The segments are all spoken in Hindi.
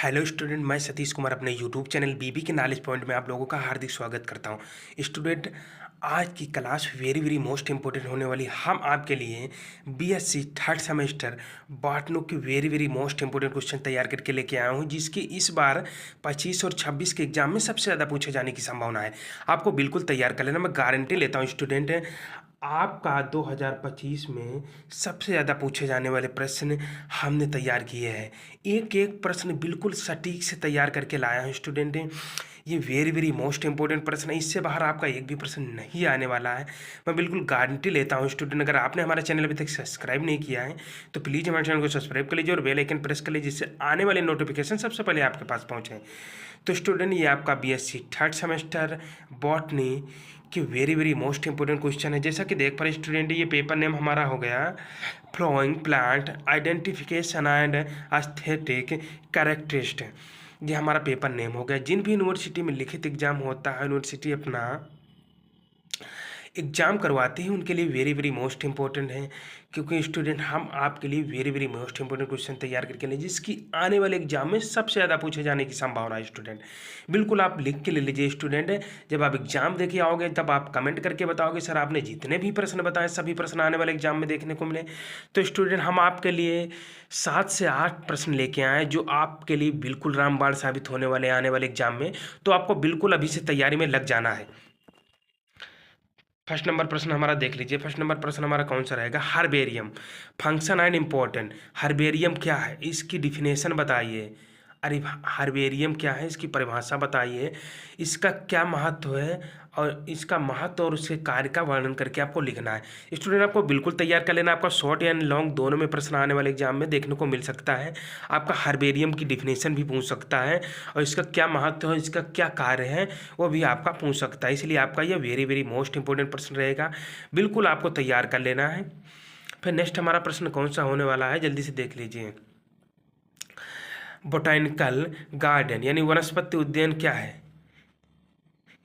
हेलो स्टूडेंट, मैं सतीश कुमार अपने यूट्यूब चैनल बीबी के नॉलेज पॉइंट में आप लोगों का हार्दिक स्वागत करता हूं। स्टूडेंट, आज की class very very most important होने वाली। हम आपके लिए बीएससी थर्ड सेमेस्टर बॉटनी की very very most important question तैयार करके लेके आया हूं, जिसकी इस बार 25 और 26 के एग्जाम में सबसे ज़्यादा पूछे जाने की संभावना है। आपको बिल्कुल तैयार कर लेना, मैं गारंटी लेता हूँ स्टूडेंट। आपका 2025 में सबसे ज़्यादा पूछे जाने वाले प्रश्न हमने तैयार किए हैं। एक एक प्रश्न बिल्कुल सटीक से तैयार करके लाया हूँ स्टूडेंट। ये वेरी वेरी मोस्ट इंपॉर्टेंट प्रश्न है, इससे बाहर आपका एक भी प्रश्न नहीं आने वाला है। मैं बिल्कुल गारंटी लेता हूँ स्टूडेंट। अगर आपने हमारा चैनल अभी तक सब्सक्राइब नहीं किया है तो प्लीज़ हमारे चैनल को सब्सक्राइब कर लीजिए और बेल आइकन प्रेस कर लीजिए, जिससे आने वाले नोटिफिकेशन सबसे पहले आपके पास पहुँचे। तो स्टूडेंट, ये आपका बीएससी थर्ड सेमेस्टर बॉटनी कि very very most important question है। जैसा कि देख पा रहे स्टूडेंट, ये पेपर नेम हमारा हो गया flowing plant identification and aesthetic characteristic. ये हमारा पेपर नेम हो गया। जिन भी यूनिवर्सिटी में लिखित एग्जाम होता है, यूनिवर्सिटी अपना एग्ज़ाम करवाते हैं, उनके लिए वेरी वेरी मोस्ट इंपॉर्टेंट है, क्योंकि स्टूडेंट हम आपके लिए very very most important question तैयार करके लें, जिसकी आने वाले एग्जाम में सबसे ज़्यादा पूछे जाने की संभावना है स्टूडेंट। बिल्कुल आप लिख के ले लीजिए स्टूडेंट। जब आप एग्जाम देके आओगे तब आप कमेंट करके बताओगे सर आपने जितने भी प्रश्न बताए सभी प्रश्न आने वाले एग्जाम में देखने को मिले। तो स्टूडेंट, हम आपके लिए 7 से 8 प्रश्न लेके आए जो आपके लिए बिल्कुल रामबाण साबित होने वाले आने वाले एग्जाम में। तो आपको बिल्कुल अभी से तैयारी में लग जाना है। फर्स्ट नंबर प्रश्न हमारा देख लीजिए। फर्स्ट नंबर प्रश्न हमारा कौन सा रहेगा? Herbarium function and important. Herbarium क्या है, इसकी डिफिनेशन बताइए। अरे हर्बेरियम क्या है, इसकी परिभाषा बताइए। इसका क्या महत्व है और इसका महत्व और उसके कार्य का वर्णन करके आपको लिखना है। स्टूडेंट, आपको बिल्कुल तैयार कर लेना। आपका शॉर्ट या लॉन्ग दोनों में प्रश्न आने वाले एग्जाम में देखने को मिल सकता है। आपका हर्बेरियम की डिफिनेशन भी पूछ सकता है और इसका क्या महत्व है, इसका क्या कार्य है, वो भी आपका पूछ सकता है। इसलिए आपका यह वेरी वेरी मोस्ट इंपॉर्टेंट प्रश्न रहेगा। बिल्कुल आपको तैयार कर लेना है। फिर नेक्स्ट हमारा प्रश्न कौन सा होने वाला है, जल्दी से देख लीजिए। बोटैनिकल गार्डन यानी वनस्पति उद्यान क्या है,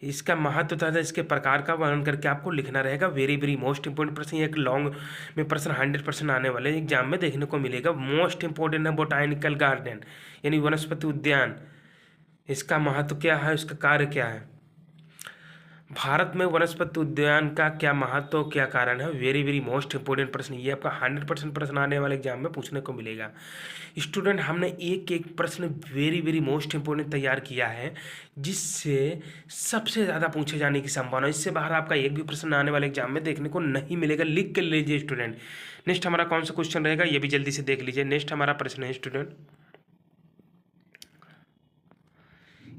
इसका महत्व तथा इसके प्रकार का वर्णन करके आपको लिखना रहेगा। वेरी वेरी मोस्ट इंपॉर्टेंट प्रश्न, एक लॉन्ग में प्रश्न 100% आने वाले एग्जाम में देखने को मिलेगा। मोस्ट इंपॉर्टेंट है बोटैनिकल गार्डन यानी वनस्पति उद्यान। इसका महत्व क्या है, इसका कार्य क्या है, भारत में वनस्पति उद्यान का क्या महत्व, क्या कारण है। वेरी वेरी मोस्ट इंपॉर्टेंट प्रश्न, ये आपका 100% प्रश्न आने वाले एग्जाम में पूछने को मिलेगा। स्टूडेंट, हमने एक एक प्रश्न वेरी वेरी मोस्ट इंपॉर्टेंट तैयार किया है, जिससे सबसे ज़्यादा पूछे जाने की संभावना। इससे बाहर आपका एक भी प्रश्न आने वाले एग्जाम में देखने को नहीं मिलेगा। लिख के लीजिए स्टूडेंट। नेक्स्ट हमारा कौन सा क्वेश्चन रहेगा, ये भी जल्दी से देख लीजिए। नेक्स्ट हमारा प्रश्न है स्टूडेंट,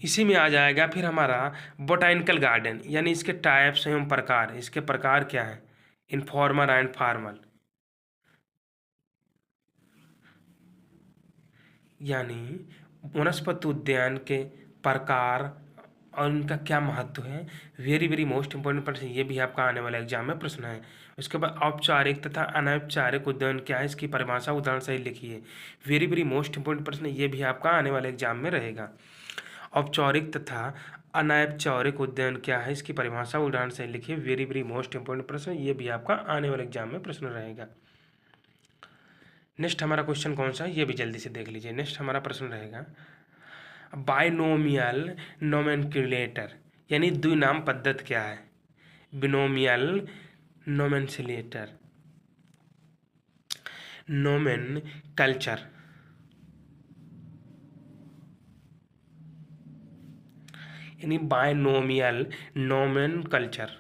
इसी में आ जाएगा फिर हमारा बोटैनिकल गार्डन यानी इसके टाइप्स एवं प्रकार। इसके प्रकार क्या है, इनफॉर्मल एंड फॉर्मल, यानी वनस्पति उद्यान के प्रकार और उनका क्या महत्व है। वेरी वेरी मोस्ट इंपॉर्टेंट प्रश्न, ये भी आपका आने वाले एग्जाम में प्रश्न है। उसके बाद औपचारिक तथा अनौपचारिक उद्यान क्या है, इसकी परिभाषा उदाहरण सही लिखिए। वेरी वेरी मोस्ट इंपॉर्टेंट प्रश्न, ये भी आपका आने वाले एग्जाम में रहेगा। औपचारिक तथा अनौपचारिक उद्यान क्या है, इसकी परिभाषा उदाहरण से लिखिए। वेरी वेरी मोस्ट इंपॉर्टेंट प्रश्न, ये भी आपका आने वाले एग्जाम में प्रश्न रहेगा। नेक्स्ट हमारा क्वेश्चन कौन सा है, ये भी जल्दी से देख लीजिए। नेक्स्ट हमारा प्रश्न रहेगा बाइनोमियल नोमेनक्लेचर यानी द्विनाम पद्धति क्या है। बिनोमियल नोमेनक्लेचर, नोमेनकल्चर यानी बायनोमियल नोमेनकल्चर,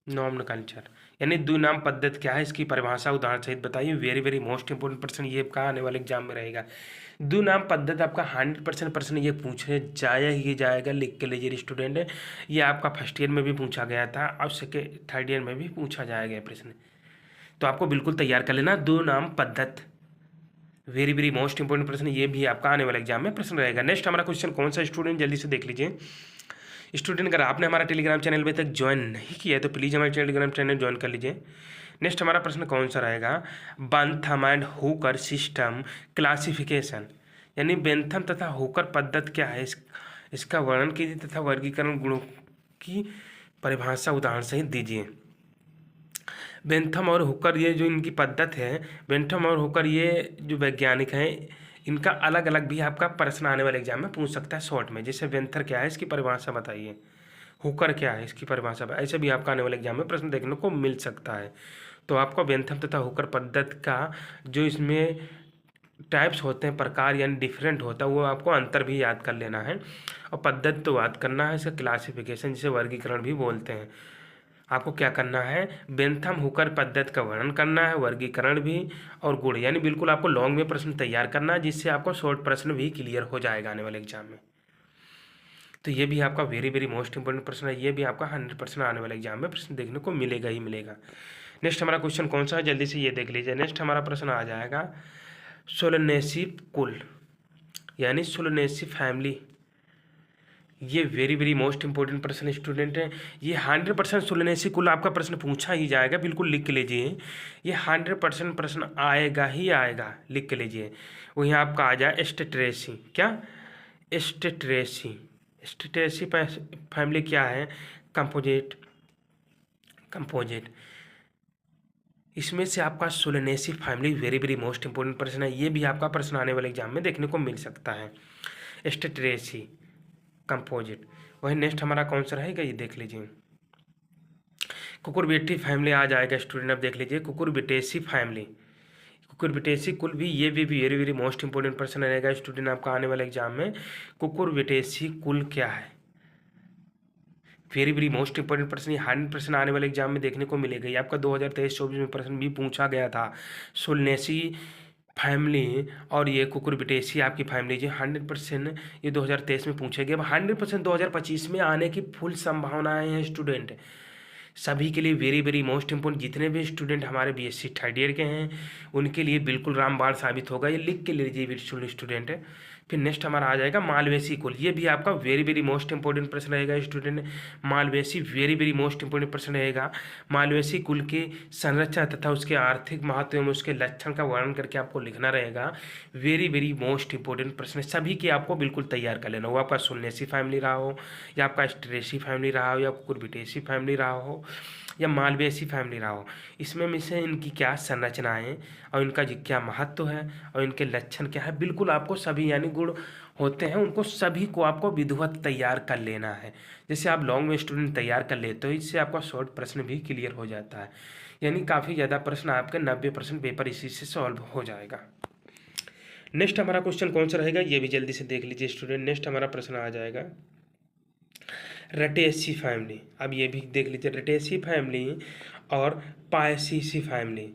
नोमेनकल्चर यानी द्विनाम पद्धति क्या है, इसकी परिभाषा उदाहरण सहित बताइए। वेरी वेरी मोस्ट इंपोर्टेंट प्रश्न, ये आपका आने वाले एग्जाम में रहेगा। द्विनाम पद्धति आपका 100% प्रश्न ये पूछे जाया ही जाएगा। लिख के लीजिए स्टूडेंट। ये आपका फर्स्ट ईयर में भी पूछा गया था और सेकेंड थर्ड ईयर में भी पूछा जाएगा प्रश्न, तो आपको बिल्कुल तैयार कर लेना। द्विनाम पद्धति वेरी वेरी मोस्ट इंपोर्टेंट प्रश्न, ये भी आपका आने वाले एग्जाम में प्रश्न रहेगा। नेक्स्ट हमारा क्वेश्चन कौन सा स्टूडेंट, जल्दी से देख लीजिए। स्टूडेंट, अगर आपने हमारा टेलीग्राम चैनल अभी तक ज्वाइन नहीं किया है तो प्लीज़ हमारे टेलीग्राम चैनल ज्वाइन कर लीजिए। नेक्स्ट हमारा प्रश्न कौन सा रहेगा, Bentham and Hooker system classification यानी बेंथम तथा हुकर पद्धति क्या है, इसका वर्णन कीजिए तथा वर्गीकरण गुणों की परिभाषा उदाहरण सहित दीजिए। बेंथम और हुकर, ये जो इनकी पद्धति है, बेंथम और हुकर ये जो वैज्ञानिक हैं, इनका अलग अलग भी आपका प्रश्न आने वाले एग्जाम में पूछ सकता है शॉर्ट में। जैसे वेंथर क्या है, इसकी परिभाषा बताइए। हुकर क्या है, इसकी परिभाषा बताइए। ऐसे भी आपका आने वाले एग्जाम में प्रश्न देखने को मिल सकता है। तो आपको वेंथम तथा हुकर पद्धति का जो इसमें टाइप्स होते हैं, प्रकार यानी डिफरेंट होता है, वो आपको अंतर भी याद कर लेना है और पद्धति तो याद करना है। इसका क्लासिफिकेशन जिसे वर्गीकरण भी बोलते हैं। आपको क्या करना है, बेंथम हुकर पद्धति का वर्णन करना है, वर्गीकरण भी और गुण, यानी बिल्कुल आपको लॉन्ग में प्रश्न तैयार करना है, जिससे आपको शॉर्ट प्रश्न भी क्लियर हो जाएगा आने वाले एग्जाम में। तो ये भी आपका वेरी वेरी मोस्ट इंपॉर्टेंट प्रश्न है। ये भी आपका 100% आने वाले एग्जाम में प्रश्न देखने को मिलेगा ही मिलेगा। नेक्स्ट हमारा क्वेश्चन कौन सा है, जल्दी से ये देख लीजिए। नेक्स्ट हमारा प्रश्न आ जाएगा सोलनेसी कुल यानी सोलनेसी फैमिली। ये वेरी वेरी मोस्ट इंपॉर्टेंट प्रश्न स्टूडेंट है। ये 100% सोलनेसी कुल आपका प्रश्न पूछा ही जाएगा, बिल्कुल लिख के लीजिए। ये 100% प्रश्न आएगा ही आएगा, लिख के लीजिए। वहीं आपका आ जाए एस्टेट्रेसी। क्या, एस्टेट्रेसी। एस्टेट्रेसी फैमिली क्या है, कंपोजिट। कंपोजिट इसमें से आपका Solanaceae family very very most important प्रश्न है। ये भी आपका प्रश्न आने वाले एग्जाम में देखने को मिल सकता है। एस्टेट्रेसी कंपोजिट। वही नेक्स्ट हमारा कौन सा रहेगा, ये देख लीजिए। कुकुरबिटेसी फैमिली आ जाएगा स्टूडेंट। अब देख लीजिए कुकुरबिटेसी फैमिली, कुकुरबिटेसी कुल भी, ये भी वेरी वेरी मोस्ट इंपॉर्टेंट प्रश्न रहेगा स्टूडेंट आपका आने वाले एग्जाम में। कुकुरबिटेसी कुल क्या है, वेरी वेरी मोस्ट इंपॉर्टेंट प्रश्न। ये 100% आने वाले एग्जाम में देखने को मिलेगा। ये आपका 2023-24 में प्रश्न भी पूछा गया था। सोलनेसी फैमिली और ये कुकुरबिटेसी आपकी फैमिली जो 100% ये 2023 में पूछे गए। अब 100% 2025 में आने की फुल संभावनाएं हैं स्टूडेंट सभी के लिए। वेरी वेरी मोस्ट इंपॉर्टेंट जितने भी स्टूडेंट हमारे बीएससी थर्ड ईयर के हैं उनके लिए बिल्कुल रामबाण साबित होगा। ये लिख के लीजिए बिल्कुल स्टूडेंट। फिर नेक्स्ट हमारा आ जाएगा मालवेसी कुल। ये भी आपका वेरी वेरी मोस्ट इंपॉर्टेंट प्रश्न रहेगा student. Malvaceae very very most important प्रश्न रहेगा। मालवेसी कुल की संरचना तथा उसके आर्थिक महत्व एवं उसके लक्षण का वर्णन करके आपको लिखना रहेगा। वेरी वेरी मोस्ट इंपॉर्टेंट प्रश्न सभी के आपको बिल्कुल तैयार कर लेना। वो आपका सोलनेसी फैमिली रहा हो या आपका स्ट्रेसी फैमिली रहा हो या कुकुरबिटेसी फैमिली रहा हो या मालवेसी फैमिली रहा हो, इसमें से इनकी क्या संरचनाएं और इनका क्या महत्व है और इनके लक्षण क्या है, बिल्कुल आपको सभी यानी गुण होते हैं उनको सभी को आपको विधिवत तैयार कर लेना है। जैसे आप लॉन्ग में स्टूडेंट तैयार कर लेते हो, इससे आपका शॉर्ट प्रश्न भी क्लियर हो जाता है। यानी काफ़ी ज़्यादा प्रश्न आपके 90% पेपर इसी से सॉल्व हो जाएगा। नेक्स्ट हमारा क्वेश्चन कौन सा रहेगा, ये भी जल्दी से देख लीजिए स्टूडेंट। नेक्स्ट हमारा प्रश्न आ जाएगा रटेसी फैमिली। अब ये भी देख लीजिए रटेसी फैमिली और पायसीसी फैमिली।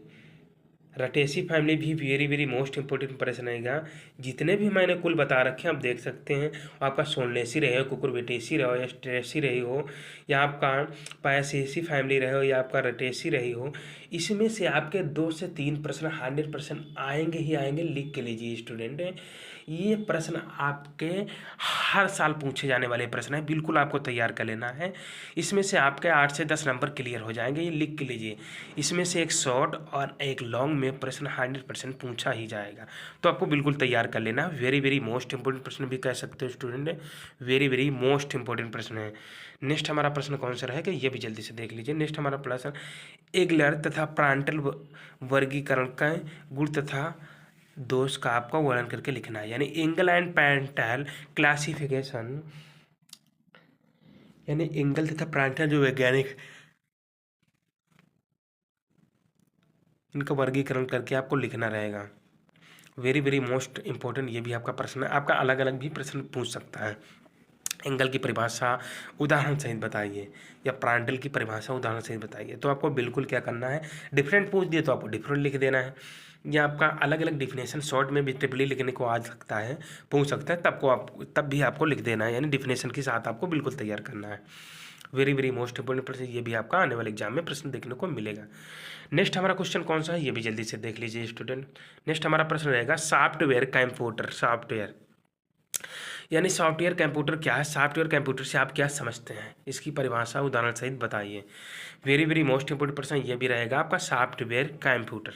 रटेसी फैमिली भी वेरी वेरी मोस्ट इंपॉर्टेंट प्रश्न रहेगा। जितने भी मैंने कुल बता रखे हैं आप देख सकते हैं। आपका सोलनेसी रहे हो, कुकुरबिटेसी रहे हो या स्ट्रेसी रही हो या आपका पायसेसी फैमिली रहे हो या आपका रटेसी रही हो, इसमें से आपके 2 से 3 प्रश्न 100% आएंगे ही आएंगे, लिख के लीजिए स्टूडेंट। ये प्रश्न आपके हर साल पूछे जाने वाले प्रश्न हैं, बिल्कुल आपको तैयार कर लेना है। इसमें से आपके 8 से 10 नंबर क्लियर हो जाएंगे, ये लिख के लीजिए। इसमें से एक शॉर्ट और एक लॉन्ग में प्रश्न 100% पूछा ही जाएगा, तो आपको बिल्कुल तैयार कर लेना। वेरी वेरी मोस्ट इंपॉर्टेंट प्रश्न भी कह सकते हो student, very very most important प्रश्न है। नेक्स्ट हमारा प्रश्न कौन सा रहेगा, ये भी जल्दी से देख लीजिए। नेक्स्ट हमारा प्रश्न एगलर तथा प्रांटल वर्गीकरण का गुण तथा दोष का आपका वर्णन करके लिखना है। यानी एंगल एंड प्रांटल क्लासिफिकेशन, यानी एंगल तथा प्रांटल जो वैज्ञानिक इनका वर्गीकरण करके आपको लिखना रहेगा। वेरी वेरी मोस्ट इंपॉर्टेंट ये भी आपका प्रश्न है। आपका अलग अलग भी प्रश्न पूछ सकता है। एंगल की परिभाषा उदाहरण सहित बताइए या प्रांटल की परिभाषा उदाहरण सहित बताइए। तो आपको बिल्कुल क्या करना है, डिफरेंट पूछ दिए तो आपको डिफरेंट लिख देना है, या आपका अलग अलग डिफिनेशन शॉर्ट में भी ट्रिपली लिखने को आ सकता है, पूछ सकता है, तब भी आपको लिख देना है। यानी डिफिनेशन के साथ आपको बिल्कुल तैयार करना है। वेरी वेरी मोस्ट इंपॉर्टेंट प्रश्न ये भी आपका आने वाले एग्जाम में प्रश्न देखने को मिलेगा। नेक्स्ट हमारा क्वेश्चन कौन सा है, ये भी जल्दी से देख लीजिए स्टूडेंट। नेक्स्ट हमारा प्रश्न रहेगा सॉफ्टवेयर कंप्यूटर। सॉफ्टवेयर यानी सॉफ्टवेयर कंप्यूटर क्या है, सॉफ्टवेयर कंप्यूटर से आप क्या समझते हैं, इसकी परिभाषा उदाहरण सहित बताइए। वेरी वेरी मोस्ट इंपॉर्टेंट प्रश्न ये भी रहेगा आपका सॉफ्टवेयर कंप्यूटर,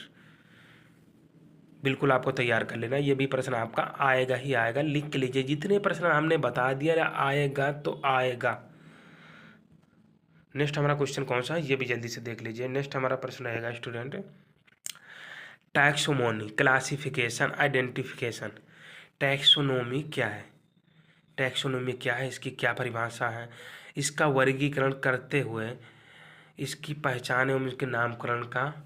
बिल्कुल आपको तैयार कर लेना। ये भी प्रश्न आपका आएगा ही आएगा, लिख के लीजिए। जितने प्रश्न हमने बता दिया आएगा तो आएगा। नेक्स्ट हमारा क्वेश्चन कौन सा है, ये भी जल्दी से देख लीजिए। नेक्स्ट हमारा प्रश्न रहेगा student taxonomy, classification, identification. Taxonomy क्या है? टैक्सोनॉमी क्या है, इसकी क्या परिभाषा है, इसका वर्गीकरण करते हुए इसकी पहचान एवं इसके नामकरण का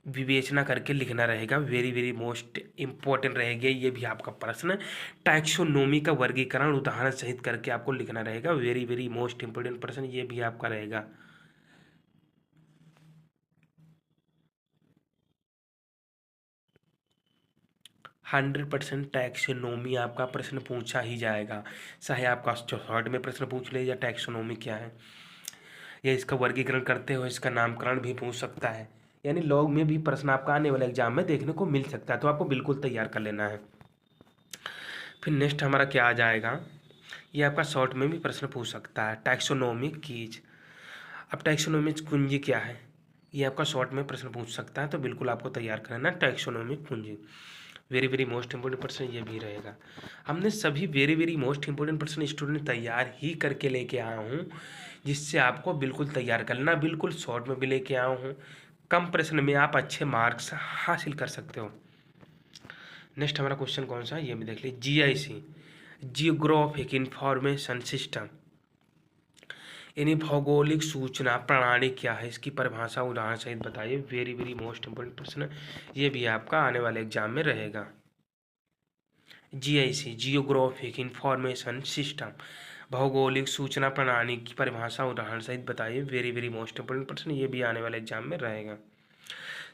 विवेचना करके लिखना रहेगा। वेरी वेरी मोस्ट इम्पोर्टेंट रहेगा ये भी आपका प्रश्न। टैक्सोनॉमी का वर्गीकरण उदाहरण सहित करके आपको लिखना रहेगा। वेरी वेरी मोस्ट इम्पोर्टेंट प्रश्न ये भी आपका रहेगा। 100% टैक्सोनॉमी आपका प्रश्न पूछा ही जाएगा, चाहे आपका शॉर्ट में प्रश्न पूछ ले या टैक्सोनॉमी क्या है या इसका वर्गीकरण करते हुए इसका नामकरण भी पूछ सकता है। यानी लॉग में भी प्रश्न आपका आने वाले एग्जाम में देखने को मिल सकता है, तो आपको बिल्कुल तैयार कर लेना है। फिर नेक्स्ट हमारा क्या आ जाएगा, ये आपका शॉर्ट में भी प्रश्न पूछ सकता है, टैक्सोनॉमी कीज। अब टैक्सोनॉमी कुंजी क्या है, ये आपका शॉर्ट में प्रश्न पूछ सकता है, तो बिल्कुल आपको तैयार करना टैक्सोनॉमी कुंजी। वेरी वेरी मोस्ट इंपोर्टेंट प्रश्न ये भी रहेगा। हमने सभी वेरी वेरी मोस्ट इंपोर्टेंट प्रश्न स्टूडेंट तैयार ही करके लेके आया हूँ, जिससे आपको बिल्कुल तैयार करना, बिल्कुल शॉर्ट में भी लेके आया हूँ। कम प्रश्न में आप अच्छे मार्क्स हासिल कर सकते हो। नेक्स्ट हमारा क्वेश्चन कौन सा है ये भी देख लीजिए। जीआईसी, जियोग्राफिक इंफॉर्मेशन सिस्टम, यानी भौगोलिक सूचना प्रणाली क्या है, इसकी परिभाषा उदाहरण सहित बताइए। वेरी वेरी मोस्ट इंपोर्टेंट प्रश्न ये भी आपका आने वाले एग्जाम में रहेगा। जीआईसी, जियोग्राफिक इंफॉर्मेशन सिस्टम, भौगोलिक सूचना प्रणाली की परिभाषा उदाहरण सहित बताइए। वेरी वेरी मोस्ट इंपोर्टेंट प्रश्न ये भी आने वाले एग्जाम में रहेगा।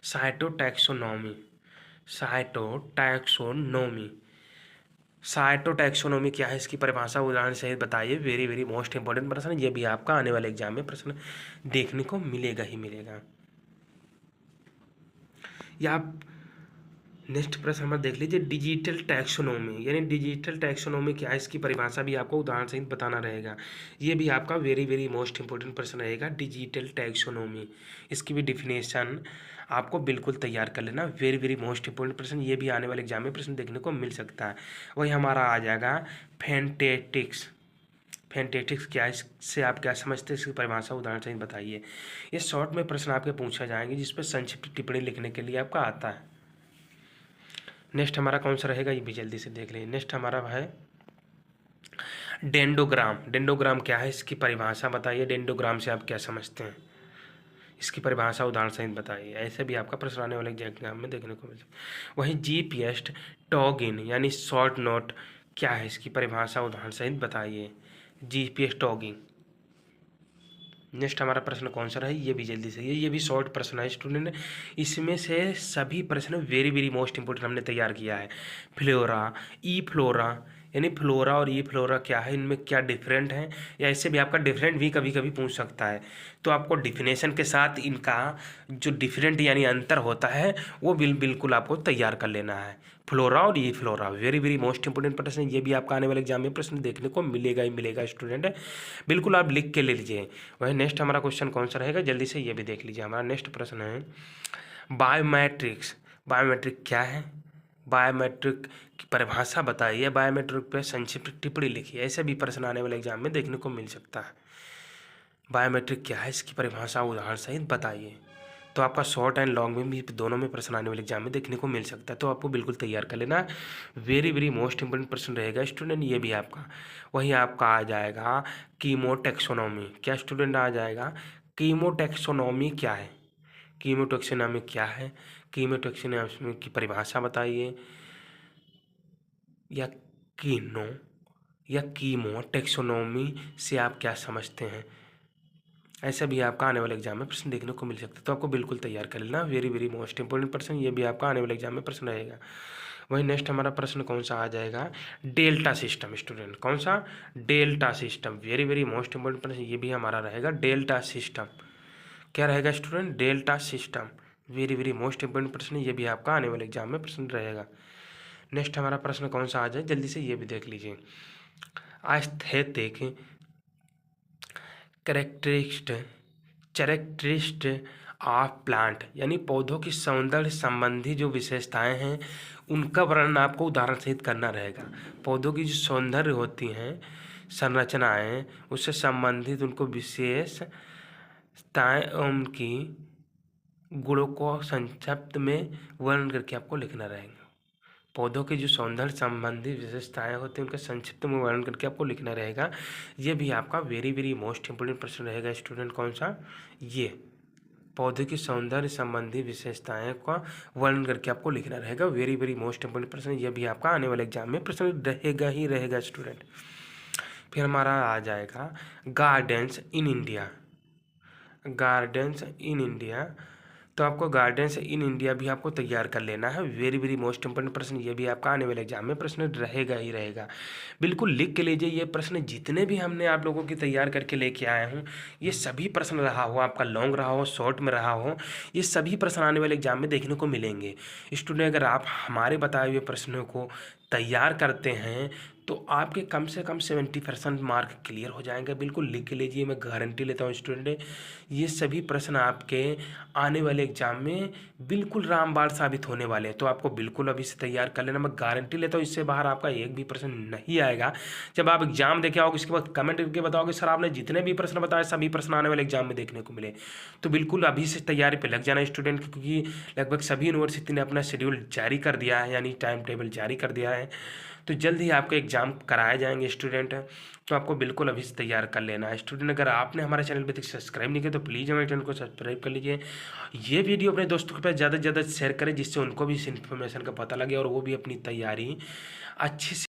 साइटोटैक्सोनॉमी, साइटोटैक्सोनॉमी, साइटोटैक्सोनॉमी क्या है, इसकी परिभाषा उदाहरण सहित बताइए। वेरी वेरी मोस्ट इंपोर्टेंट प्रश्न ये भी आपका आने वाले एग्जाम में प्रश्न देखने को मिलेगा ही मिलेगा। या आप नेक्स्ट प्रश्न हमारा देख लीजिए, डिजिटल टैक्सोनॉमी, यानी डिजिटल टैक्सोनॉमी क्या है, इसकी परिभाषा भी आपको उदाहरण सहित बताना रहेगा। ये भी आपका वेरी वेरी मोस्ट इंपोर्टेंट प्रश्न रहेगा, डिजिटल टैक्सोनॉमी, इसकी भी डिफिनेशन आपको बिल्कुल तैयार कर लेना। वेरी वेरी मोस्ट इंपोर्टेंट प्रश्न ये भी आने वाले एग्जाम में प्रश्न देखने को मिल सकता है। वही हमारा आ जाएगा फेंटेटिक्स। फेंटेटिक्स क्या है, इससे आप क्या समझते हैं, इसकी परिभाषा उदाहरण सहित बताइए। ये शॉर्ट में प्रश्न आपके पूछा जाएंगे, जिस पर संक्षिप्त टिप्पणी लिखने के लिए आपका आता है। नेक्स्ट हमारा कौन सा रहेगा ये भी जल्दी से देख लीजिए। नेक्स्ट हमारा है डेंडोग्राम। डेंडोग्राम क्या है, इसकी परिभाषा बताइए। डेंडोग्राम से आप क्या समझते हैं, इसकी परिभाषा उदाहरण सहित बताइए। ऐसे भी आपका प्रश्न आने वाले एग्जाम में देखने को मिलता है। वहीं जीपीएस टॉगिन यानी शॉर्ट नोट क्या है, इसकी परिभाषा उदाहरण सहित बताइए। जीपीएस टॉगिंग। नेक्स्ट हमारा प्रश्न कौन सा रहा है ये भी जल्दी से, ये भी शॉर्ट प्रश्न है स्टूडेंट। इसमें से सभी प्रश्न वेरी वेरी मोस्ट इंपोर्टेंट हमने तैयार किया है। फ्लोरा, ई फ्लोरा, यानी फ्लोरा और ई फ्लोरा क्या है, इनमें क्या डिफरेंट है, या ऐसे भी आपका डिफरेंट भी कभी कभी पूछ सकता है, तो आपको डिफिनेशन के साथ इनका जो डिफरेंट यानी अंतर होता है वो बिल्कुल आपको तैयार कर लेना है। फ्लोरा और ई flora very very most important प्रश्न ये भी आपका आने वाले एग्जाम में प्रश्न देखने को मिलेगा ही मिलेगा स्टूडेंट, बिल्कुल आप लिख के ले लीजिए। वही नेक्स्ट हमारा क्वेश्चन कौन सा रहेगा जल्दी से ये भी देख लीजिए। हमारा नेक्स्ट प्रश्न है बायोमेट्रिक्स। बायोमेट्रिक क्या है, बायोमेट्रिक की परिभाषा बताइए। बायोमेट्रिक पे संक्षिप्त टिप्पणी लिखिए। ऐसे भी प्रश्न आने वाले एग्जाम में देखने को मिल सकता है। बायोमेट्रिक क्या है, इसकी परिभाषा उदाहरण सहित बताइए। तो आपका शॉर्ट एंड लॉन्ग में भी दोनों में प्रश्न आने वाले एग्जाम में देखने को मिल सकता है, तो आपको बिल्कुल तैयार कर लेना। वेरी वेरी मोस्ट इंपोर्टेंट प्रश्न रहेगा स्टूडेंट ये भी आपका। वही आपका आ जाएगा कीमोटैक्सोनॉमी। क्या स्टूडेंट आ जाएगा, कीमोटैक्सोनॉमी क्या है, कीमोटैक्सोनॉमी क्या है, कीमोटैक्सोनॉमी की परिभाषा बताइए। या कीनो या कीमोटैक्सोनॉमी से आप क्या समझते हैं, ऐसा भी आपका आने वाले एग्जाम में प्रश्न देखने को मिल सकता है, तो आपको बिल्कुल तैयार कर लेना। वेरी वेरी मोस्ट इंपोर्टेंट प्रश्न ये भी आपका आने वाले एग्जाम में प्रश्न रहेगा। वही नेक्स्ट हमारा प्रश्न कौन सा आ जाएगा, डेल्टा सिस्टम। स्टूडेंट कौन सा, delta system. Very very most important प्रश्न ये भी हमारा रहेगा, डेल्टा सिस्टम। क्या रहेगा student, delta system. Very very most important प्रश्न ये भी आपका आने वाले एग्जाम में प्रश्न रहेगा। नेक्स्ट हमारा प्रश्न कौन सा आ जाए जल्दी से ये भी देख लीजिए। एस्थेटिक कैरेक्टरिस्ट ऑफ प्लांट, यानी पौधों की सौंदर्य संबंधी जो विशेषताएं हैं उनका वर्णन आपको उदाहरण सहित करना रहेगा। पौधों की जो सौंदर्य होती हैं संरचनाएं, उससे संबंधित उनको विशेषताएं उनकी गुणों को संक्षिप्त में वर्णन करके आपको लिखना रहेगा। पौधों के जो सौंदर्य संबंधी विशेषताएं होती हैं उनका संक्षिप्त में वर्णन करके आपको लिखना रहेगा। ये भी आपका वेरी वेरी मोस्ट इंपोर्टेंट प्रश्न रहेगा स्टूडेंट। कौन सा? ये पौधे की सौंदर्य संबंधी विशेषताएं का वर्णन करके आपको लिखना रहेगा। वेरी वेरी मोस्ट इंपोर्टेंट प्रश्न, ये भी आपका आने वाले एग्जाम में प्रश्न रहेगा ही रहेगा स्टूडेंट। फिर हमारा आ जाएगा gardens in India. Gardens in India, तो आपको गार्डन्स इन इंडिया भी आपको तैयार कर लेना है। वेरी वेरी मोस्ट इंपोर्टेंट प्रश्न, ये भी आपका आने वाले एग्जाम में प्रश्न रहेगा ही रहेगा। बिल्कुल लिख के लीजिए, ये प्रश्न जितने भी हमने आप लोगों की तैयार करके लेके आए हूँ, ये सभी प्रश्न रहा हो, आपका लॉन्ग रहा हो, शॉर्ट में रहा हो, ये सभी प्रश्न आने वाले एग्जाम में देखने को मिलेंगे। स्टूडेंट अगर आप हमारे बताए हुए प्रश्नों को तैयार करते हैं तो आपके कम से कम 70% मार्क क्लियर हो जाएंगे। बिल्कुल लिख के लीजिए, मैं गारंटी लेता हूँ स्टूडेंट, ये सभी प्रश्न आपके आने वाले एग्जाम में बिल्कुल रामबाण साबित होने वाले हैं। तो आपको बिल्कुल अभी से तैयार कर लेना, मैं गारंटी लेता हूँ इससे बाहर आपका एक भी प्रश्न नहीं आएगा। जब आप एग्जाम देखे आओगे उसके बाद कमेंट करके बताओगे सर आपने जितने भी प्रश्न बताए सभी प्रश्न आने वाले एग्जाम में देखने को मिले। तो बिल्कुल अभी से तैयारी पर लग जाना स्टूडेंट, क्योंकि लगभग सभी यूनिवर्सिटी ने अपना शेड्यूल जारी कर दिया है, यानी टाइम टेबल जारी कर दिया है। तो जल्द ही आपके एग्ज़ाम कराए जाएंगे स्टूडेंट। तो आपको बिल्कुल अभी से तैयार कर लेना है स्टूडेंट। अगर आपने हमारे चैनल पे तक सब्सक्राइब नहीं किया तो प्लीज़ हमारे चैनल को सब्सक्राइब कर लीजिए। ये वीडियो अपने दोस्तों के पास ज़्यादा से ज़्यादा शेयर करें, जिससे उनको भी इस इन्फॉर्मेशन का पता लगे और वो भी अपनी तैयारी अच्छी से